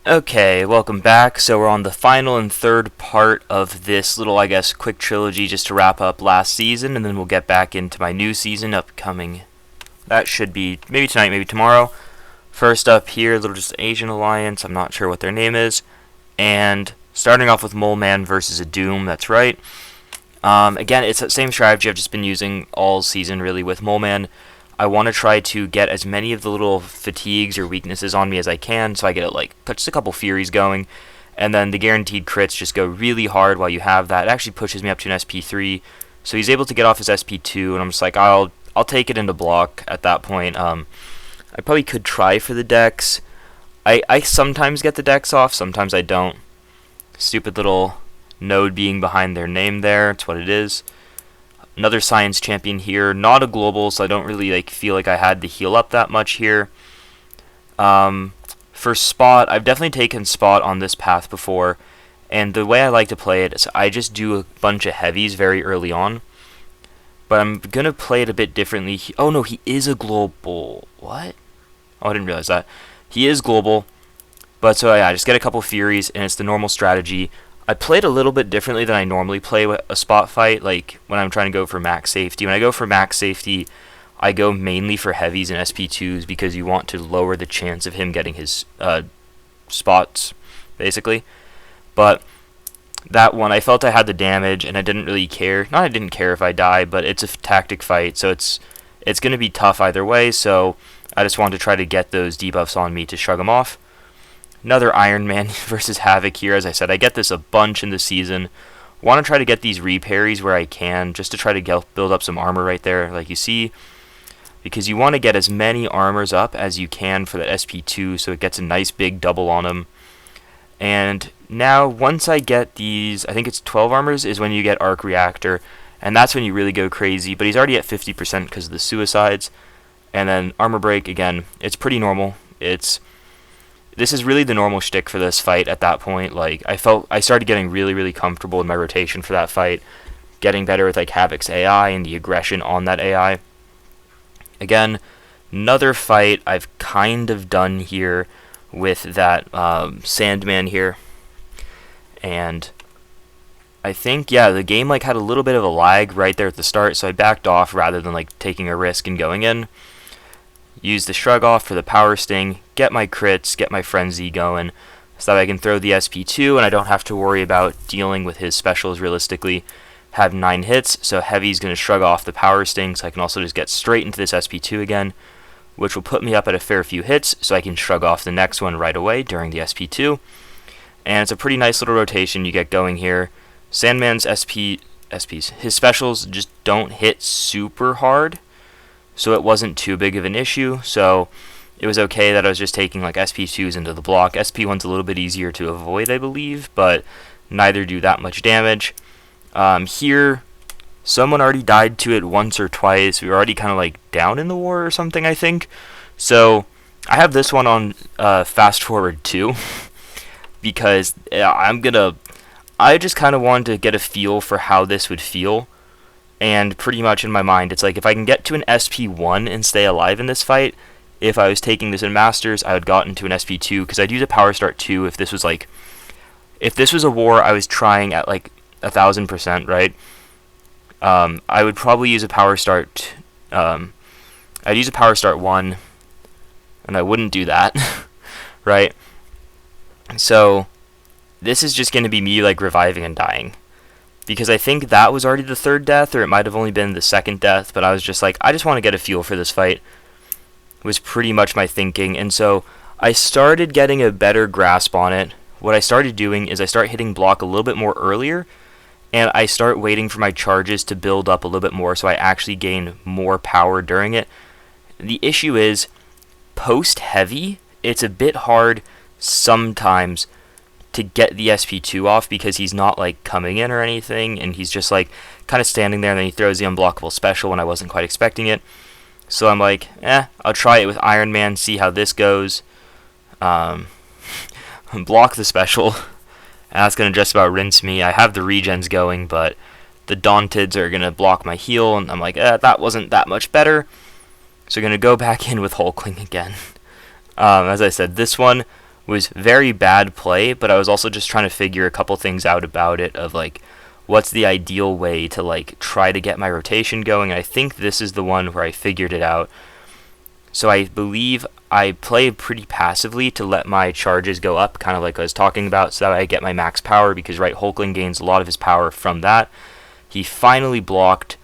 Okay, welcome back. So we're on the final and third part of this little, I guess, quick trilogy just to wrap up last season, and then we'll get back into my new season upcoming. That should be maybe tonight, maybe tomorrow. First up here, little just Asian Alliance. I'm not sure what their name is. And starting off with Mole Man versus a Doom, that's right. Again, it's the same strategy I've just been using all season, really, with Mole Man. I want to try to get as many of the little fatigues or weaknesses on me as I can, so I get like just a couple Furies going, and then the guaranteed crits just go really hard while you have that. It actually pushes me up to an SP3, so he's able to get off his SP2, and I'm just like, I'll take it into block at that point. I probably could try for the Dex. I sometimes get the Dex off, sometimes I don't. Stupid little node being behind their name there, it's what it is. Another science champion here, not a global, so I don't really feel like I had to heal up that much here. For spot, I've definitely taken spot on this path before, and the way I like to play it is I just do a bunch of heavies very early on, but I'm gonna play it a bit differently. Oh no, he is a global. What? Oh, I didn't realize that. He is global, but so yeah, I just get a couple Furies, and it's the normal strategy. I played a little bit differently than I normally play a spot fight, like when I'm trying to go for max safety. When I go for max safety, I go mainly for heavies and SP2s because you want to lower the chance of him getting his spots, basically. But that one, I felt I had the damage, and I didn't really care. Not I didn't care if I die, but it's a tactic fight, so it's going to be tough either way, so I just wanted to try to get those debuffs on me to shrug them off. Another Iron Man versus Havoc here. As I said, I get this a bunch in the season. Want to try to get these reparries where I can, just to try to build up some armor right there, like you see. Because you want to get as many armors up as you can for that SP2, so it gets a nice big double on them. And now, once I get these, I think it's 12 armors, is when you get Arc Reactor. And that's when you really go crazy. But he's already at 50% because of the suicides. And then Armor Break, again, it's pretty normal. This is really the normal shtick for this fight at that point. Like, I started getting really, really comfortable in my rotation for that fight, getting better with Havoc's AI and the aggression on that AI. Again, another fight I've kind of done here with that Sandman here, and I think, yeah, the game had a little bit of a lag right there at the start, so I backed off rather than taking a risk and going in. Use the Shrug off for the Power Sting, get my crits, get my Frenzy going, so that I can throw the SP2 and I don't have to worry about dealing with his specials realistically. Have 9 hits, so Heavy's going to Shrug off the Power Sting, so I can also just get straight into this SP2 again, which will put me up at a fair few hits, so I can Shrug off the next one right away during the SP2. And it's a pretty nice little rotation you get going here. Sandman's SPs, his specials just don't hit super hard, so it wasn't too big of an issue, so it was okay that I was just taking SP2s into the block. SP1's a little bit easier to avoid, I believe, but neither do that much damage. Here, someone already died to it once or twice. We were already kind of down in the war or something, I think. So I have this one on fast forward too, because I just kind of wanted to get a feel for how this would feel. And pretty much in my mind, it's if I can get to an SP1 and stay alive in this fight, if I was taking this in Masters, I would gotten to an SP2, because I'd use a Power Start 2 if this was if this was a war I was trying at 1,000%, right? I would probably use a Power Start, I'd use a Power Start 1, and I wouldn't do that, right? So, this is just going to be me reviving and dying. Because I think that was already the third death, or it might have only been the second death, but I was just I just want to get a feel for this fight, was pretty much my thinking, and so I started getting a better grasp on it. What I started doing is I start hitting block a little bit more earlier, and I start waiting for my charges to build up a little bit more so I actually gain more power during it. The issue is, post-heavy, it's a bit hard sometimes to get the SP2 off because he's not coming in or anything, and he's just kind of standing there, and then he throws the unblockable special when I wasn't quite expecting it. So I'm I'll try it with Iron Man, see how this goes. Block the special. And that's going to just about rinse me. I have the regens going, but the Dauntids are going to block my heal, and I'm that wasn't that much better. So I'm going to go back in with Hulkling again. As I said, this one, was very bad play, but I was also just trying to figure a couple things out about it of like what's the ideal way to like try to get my rotation going. And I think this is the one where I figured it out. So I believe I play pretty passively to let my charges go up, kind of like I was talking about, so that I get my max power, because right, Hulkling gains a lot of his power from that. He finally blocked,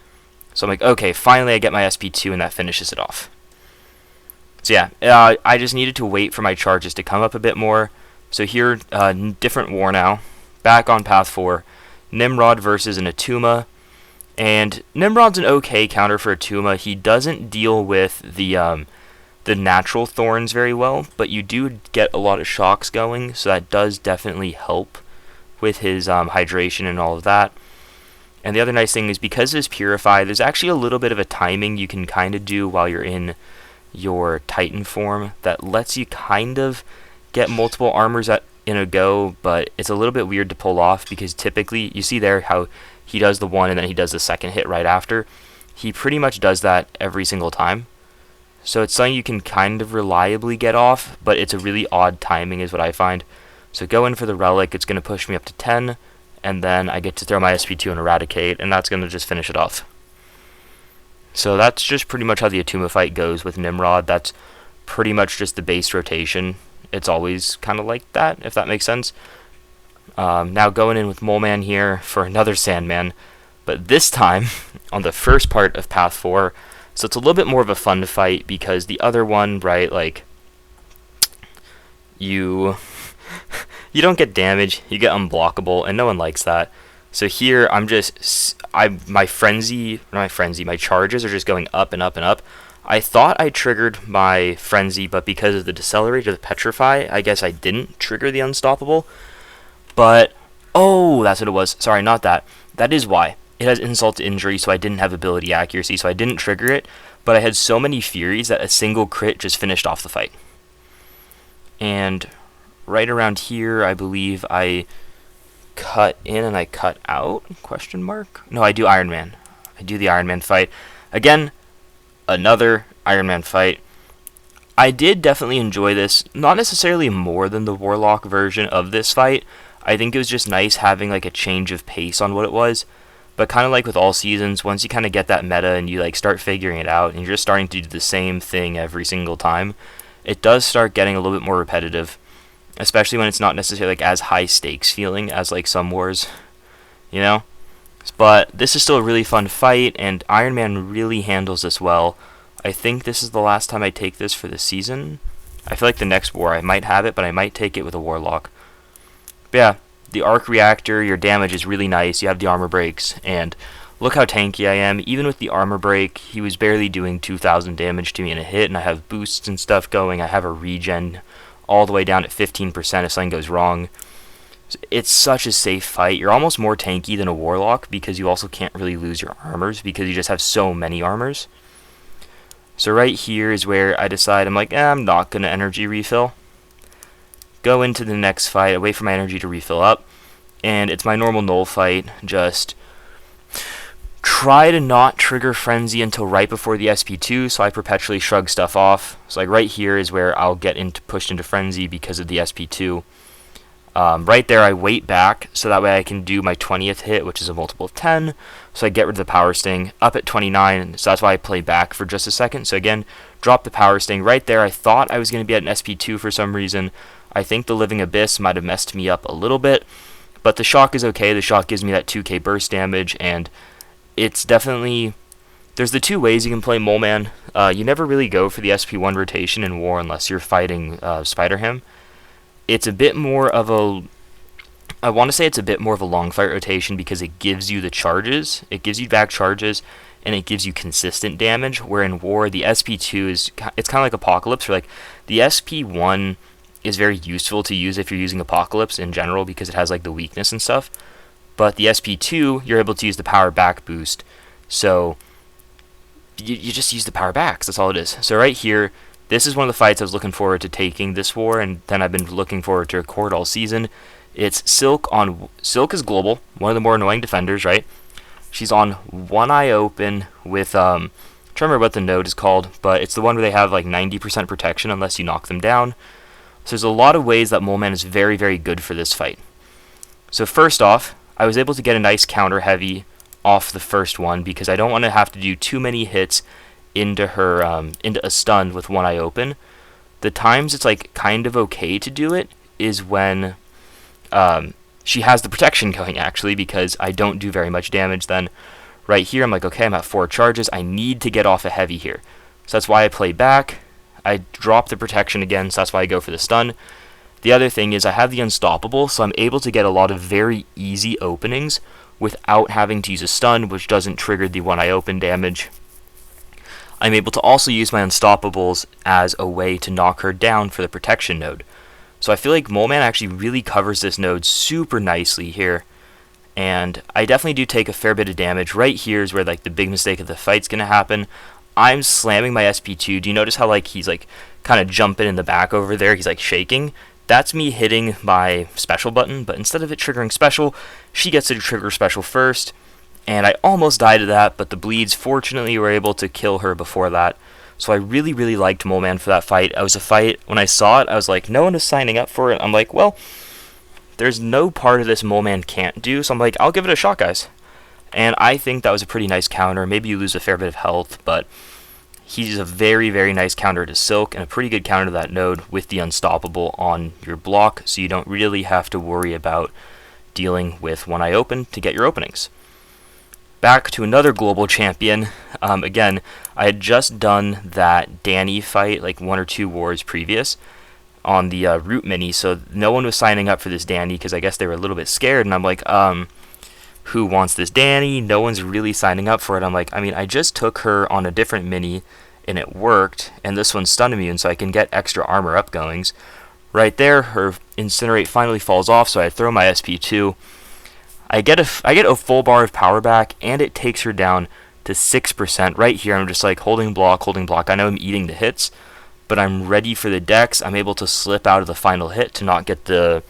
so I'm like, okay, finally I get my SP2 and that finishes it off. So yeah, I just needed to wait for my charges to come up a bit more. So here, different war now. Back on path 4. Nimrod versus an Attuma. And Nimrod's an okay counter for Attuma. He doesn't deal with the natural thorns very well, but you do get a lot of shocks going, so that does definitely help with his hydration and all of that. And the other nice thing is, because there's Purify, there's actually a little bit of a timing you can kind of do while you're in your Titan form that lets you kind of get multiple armors in a go, but it's a little bit weird to pull off, because typically, you see there how he does the one and then he does the second hit right after. He pretty much does that every single time. So it's something you can kind of reliably get off, but it's a really odd timing is what I find. So go in for the Relic, it's going to push me up to 10, and then I get to throw my SP2 and Eradicate, and that's going to just finish it off. So that's just pretty much how the Attuma fight goes with Nimrod. That's pretty much just the base rotation. It's always kind of like that, if that makes sense. Now going in with Mole Man here for another Sandman, but this time on the first part of Path 4, so it's a little bit more of a fun fight, because the other one, right, like, you don't get damage, you get unblockable, and no one likes that. So here, my charges are just going up and up and up. I thought I triggered my Frenzy, but because of the Decelerate or the Petrify, I guess I didn't trigger the Unstoppable. But, oh, that's what it was. Sorry, not that. That is why. It has Insult to Injury, so I didn't have Ability Accuracy, so I didn't trigger it. But I had so many Furies that a single crit just finished off the fight. And right around here, I believe I cut in and I cut out? Question mark? No, I do Iron Man. I do the Iron Man fight. Again, another Iron Man fight. I did definitely enjoy this. Not necessarily more than the Warlock version of this fight. I think it was just nice having like a change of pace on what it was. But kind of like with all seasons, once you kind of get that meta and you like start figuring it out and you're just starting to do the same thing every single time, it does start getting a little bit more repetitive. Especially when it's not necessarily like as high stakes feeling as like some wars, you know? But this is still a really fun fight, and Iron Man really handles this well. I think this is the last time I take this for the season. I feel like the next war I might have it, but I might take it with a Warlock. But yeah, the Arc Reactor, your damage is really nice. You have the armor breaks, and look how tanky I am. Even with the armor break, he was barely doing 2,000 damage to me in a hit, and I have boosts and stuff going. I have a regen all the way down at 15% if something goes wrong. It's such a safe fight. You're almost more tanky than a Warlock, because you also can't really lose your armors, because you just have so many armors. So right here is where I decide, I'm like, I'm not going to energy refill. Go into the next fight, I wait for my energy to refill up, and it's my normal null fight. Just try to not trigger Frenzy until right before the SP2, so I perpetually shrug stuff off. So like right here is where I'll get pushed into Frenzy because of the SP2. Right there I wait back, so that way I can do my 20th hit, which is a multiple of 10, so I get rid of the Power Sting, up at 29, so that's why I play back for just a second. So again, drop the Power Sting. Right there, I thought I was going to be at an SP2 for some reason. I think the Living Abyss might have messed me up a little bit, but the Shock is okay. The Shock gives me that 2k burst damage, and it's definitely... There's the two ways you can play Mole Man. You never really go for the SP1 rotation in War unless you're fighting Spider-Ham. It's a bit more of a... I want to say it's a bit more of a long fight rotation, because it gives you the charges. It gives you back charges, and it gives you consistent damage, where in War, the SP2 is... It's kind of like Apocalypse, where like the SP1 is very useful to use if you're using Apocalypse in general, because it has like the weakness and stuff. But the SP2, you're able to use the power back boost. So you just use the power backs, that's all it is. So right here, this is one of the fights I was looking forward to taking this war, and then I've been looking forward to record all season. It's Silk on... Silk is global, one of the more annoying defenders, right? She's on One Eye Open with, I'm trying to remember what the node is called, but it's the one where they have like 90% protection unless you knock them down. So there's a lot of ways that Mole Man is very, very good for this fight. So first off, I was able to get a nice counter heavy off the first one because I don't want to have to do too many hits into her into a stun with one eye open. The times it's like kind of okay to do it is when she has the protection going, actually, because I don't do very much damage then. Right here, I'm like, okay, I'm at 4 charges. I need to get off a heavy here. So that's why I play back. I drop the protection again, so that's why I go for the stun. The other thing is I have the unstoppable, so I'm able to get a lot of very easy openings without having to use a stun, which doesn't trigger the one eye open damage. I'm able to also use my unstoppables as a way to knock her down for the protection node. So I feel like Mole Man actually really covers this node super nicely here. And I definitely do take a fair bit of damage. Right here is where like the big mistake of the fight's going to happen. I'm slamming my SP2. Do you notice how like he's like kind of jumping in the back over there? He's like shaking. That's me hitting my special button, but instead of it triggering special, she gets to trigger special first. And I almost died to that, but the bleeds fortunately were able to kill her before that. So I really, really liked Mole Man for that fight. It was a fight, when I saw it, I was like, no one is signing up for it. I'm like, well, there's no part of this Mole Man can't do, so I'm like, I'll give it a shot, guys. And I think that was a pretty nice counter. Maybe you lose a fair bit of health, but he's a very, very nice counter to Silk, and a pretty good counter to that node with the unstoppable on your block, so you don't really have to worry about dealing with one eye open to get your openings. Back to another global champion. Again, I had just done that Danny fight like 1 or 2 wars previous on the Root Mini, so no one was signing up for this Danny because I guess they were a little bit scared, and I'm like, who wants this Danny? No one's really signing up for it. I'm like, I mean, I just took her on a different Mini, and it worked, and this one's stun immune, so I can get extra armor upgoings. Right there, her Incinerate finally falls off, so I throw my SP2. I get a full bar of power back, and it takes her down to 6%. Right here, I'm just like holding block. I know I'm eating the hits, but I'm ready for the dex. I'm able to slip out of the final hit to not get the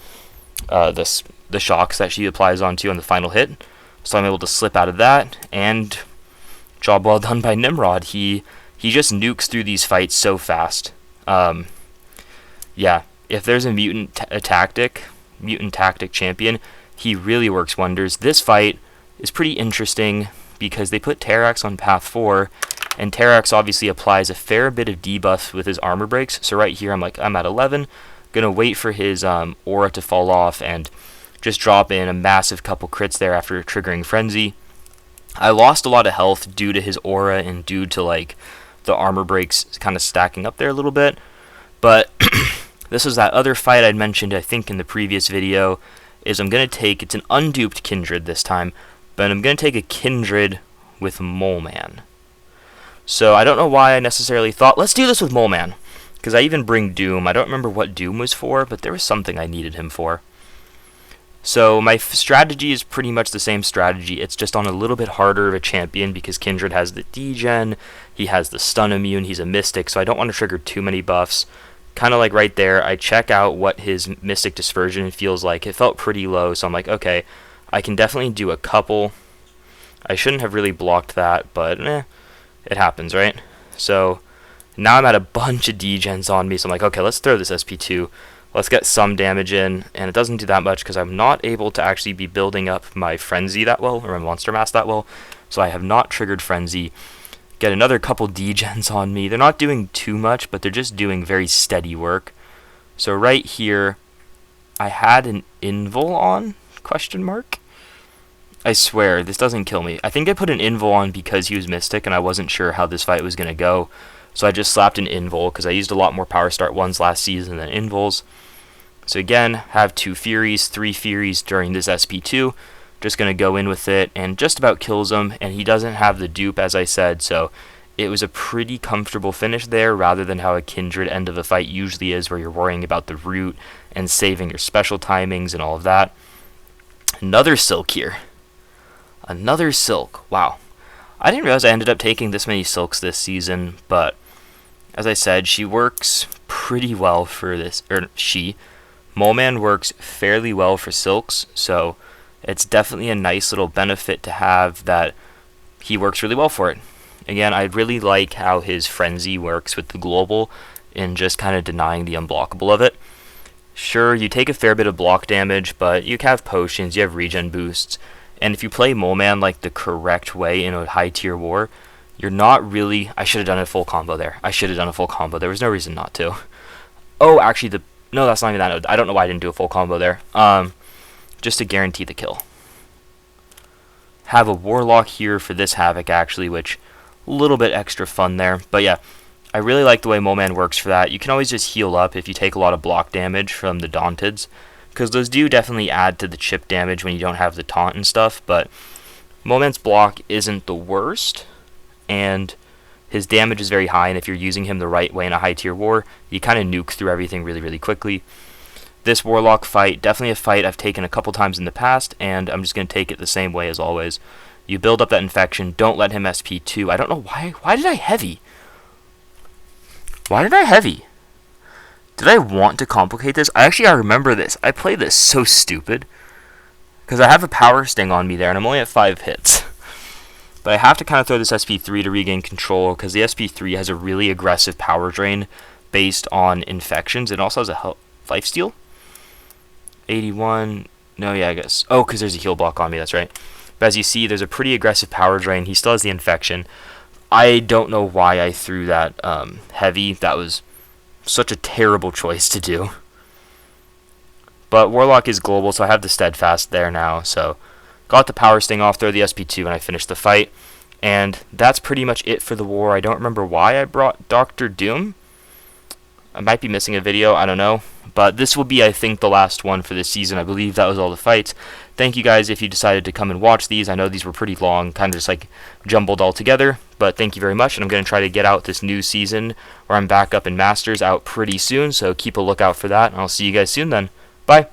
shocks that she applies onto on the final hit. So I'm able to slip out of that, and job well done by Nimrod. He just nukes through these fights so fast. Yeah, if there's a mutant tactic champion, he really works wonders. This fight is pretty interesting because they put Terrax on path 4, and Terrax obviously applies a fair bit of debuff with his armor breaks. So right here, I'm at 11, gonna wait for his aura to fall off and just drop in a massive couple crits there after triggering Frenzy. I lost a lot of health due to his aura and due to like the armor breaks kind of stacking up there a little bit, but this was that other fight I'd mentioned, I think, in the previous video. Is I'm going to take, it's an unduped Kindred this time, but I'm going to take a Kindred with Mole Man. So I don't know why I necessarily thought, let's do this with Mole Man, because I even bring Doom. I don't remember what Doom was for, but there was something I needed him for. So my strategy is pretty much the same strategy, it's just on a little bit harder of a champion because Kindred has the degen, he has the stun immune, he's a Mystic, so I don't want to trigger too many buffs. Kind of like right there, I check out what his Mystic Dispersion feels like. It felt pretty low, so I'm like, okay, I can definitely do a couple. I shouldn't have really blocked that, but it happens, right? So now I'm at a bunch of degens on me, so I'm like, okay, let's throw this SP2. Let's get some damage in, and it doesn't do that much because I'm not able to actually be building up my Frenzy that well, or my Monster Mass that well, so I have not triggered Frenzy. Get another couple degens on me. They're not doing too much, but they're just doing very steady work. So right here, I had an Invul on, question mark? I swear, this doesn't kill me. I think I put an Invul on because he was Mystic, and I wasn't sure how this fight was going to go. So I just slapped an Invul, because I used a lot more Power Start 1s last season than Invuls. So again, have 2 Furies, 3 Furies during this SP2. Just going to go in with it, and just about kills him, and he doesn't have the dupe, as I said, so it was a pretty comfortable finish there, rather than how a Kindred end of a fight usually is, where you're worrying about the root, and saving your special timings, and all of that. Another Silk here. Another Silk. Wow. I didn't realize I ended up taking this many Silks this season, but as I said, she works pretty well for this, Mole Man works fairly well for Silks, so it's definitely a nice little benefit to have that he works really well for it. Again, I really like how his Frenzy works with the global and just kind of denying the unblockable of it. Sure, you take a fair bit of block damage, but you have potions, you have regen boosts, and if you play Mole Man like the correct way in a high tier war, you're not really... I should have done a full combo there. I should have done a full combo. There was no reason not to. Oh, actually, no, that's not even that. I don't know why I didn't do a full combo there. Just to guarantee the kill. Have a Warlock here for this Havoc, actually, which... a little bit extra fun there. But yeah, I really like the way Mole Man works for that. You can always just heal up if you take a lot of block damage from the Daunted, because those do definitely add to the chip damage when you don't have the taunt and stuff, but Mole Man's block isn't the worst, and his damage is very high, and if you're using him the right way in a high tier war, you kind of nuke through everything really, really quickly. This Warlock fight, definitely a fight I've taken a couple times in the past, and I'm just going to take it the same way as always. You build up that infection, don't let him SP2. I don't know why did I heavy? Why did I heavy? Did I want to complicate this? I remember this. I played this so stupid. Because I have a Power Sting on me there, and I'm only at 5 hits. But I have to kind of throw this SP3 to regain control, because the SP3 has a really aggressive power drain based on infections. It also has a lifesteal. 81. No, yeah, I guess. Oh, because there's a heal block on me, that's right. But as you see, there's a pretty aggressive power drain. He still has the infection. I don't know why I threw that heavy. That was such a terrible choice to do. But Warlock is global, so I have the Steadfast there now. So got the Power Sting off, throw the SP2, and I finished the fight. And that's pretty much it for the war. I don't remember why I brought Dr. Doom. I might be missing a video, I don't know. But this will be, I think, the last one for this season. I believe that was all the fights. Thank you guys if you decided to come and watch these. I know these were pretty long, kind of just like jumbled all together. But thank you very much, and I'm going to try to get out this new season where I'm back up in Masters out pretty soon. So keep a lookout for that, and I'll see you guys soon then. Bye.